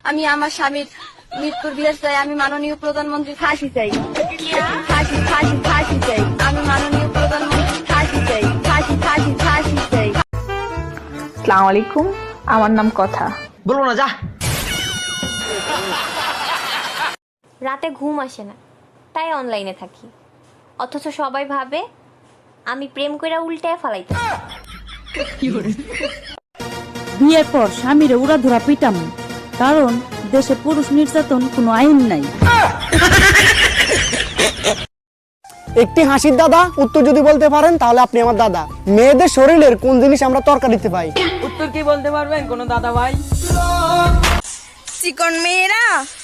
আমি আমার স্বামীর মৃত্যুর বিচার চাই। আমি মাননীয় প্রধানমন্ত্রীর ফাঁসি চাই। ফাঁসি ফাঁসি ফাঁসি চাই। আমি মাননীয় প্রধানমন্ত্রীর ফাঁসি চাই। ফাঁসি ফাঁসি ফাঁসি চাই। আসসালামু আলাইকুম, আমার নাম কথা। বলবো না, যা। রাতে ঘুম আসে না, তাই অনলাইনে থাকি। অথচ সবাই ভাবে আমি প্রেম কইরা উল্টায় ফালাইতে। বিয়ের পর স্বামীরে উড়াধুরা পিটাম, কারণ দেশে পুরুষ নির্যাতন কোনো আইন নাই। একটি হাসির দাদা উত্তর যদি বলতে পারেন তাহলে আপনি আমার দাদা। মেয়েদের শরীরের কোন জিনিস আমরা তরকারিতে পাই? উত্তর কি বলতে পারবেন কোন দাদা ভাই? চিকন মেয়েরা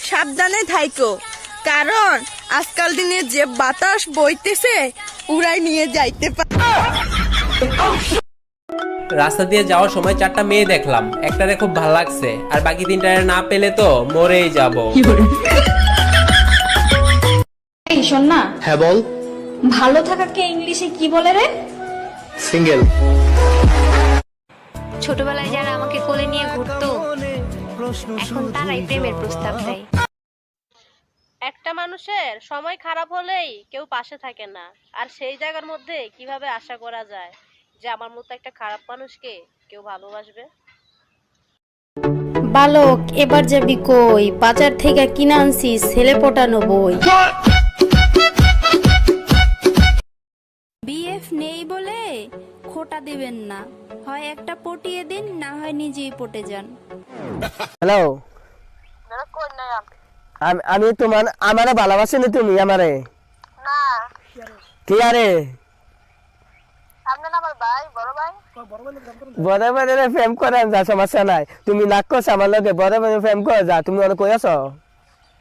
সাবধানে থাইকো, কারণ আজকাল দিনে যে বাতাস বইতেছে উড়াই নিয়ে যাইতে পারে। রাস্তা দিয়ে যাওয়ার সময় 4টা মেয়ে দেখলাম, একটারে খুব ভালো লাগছে, আর বাকি 3টারে না পেলে তো মরেই যাব। এই শোন না, হ্যাঁ বল। ভালো থাকাকে ইংলিশে কি বলে রে? সিঙ্গেল। ছোটবেলায় যারা আমাকে কোলে নিয়ে ঘুরতো, এখন তারাই প্রেমের প্রস্তাব দেয়। একটা মানুষের সময় খারাপ হলেই কেউ পাশে থাকে না, আর সেই জায়গার মধ্যে কিভাবে আশা করা যায় যে আমার মতো একটা খারাপ মানুষকে কেউ ভালোবাসবে? বালক, এবার যাবি কই? বাজার থেকে কিনে আনছি ছেলে পটানো বই। বিএফ নেই বলে খোটা দিবেন না, হয় একটা পটিয়ে দিন, না হয় নিজেই পটে যান। হ্যালো, আমি তোমার আমারে ভালোবাসি না? তুমি আমারে না, কি আরে আপনি না আমার ভাই, বড় ভাই। বড় বড় প্রেম করেন, যা সমস্যা নাই। তুমি নাক কষ আমার লগে বড় বড় প্রেম করে যা। তুমি অনেক কই আছো?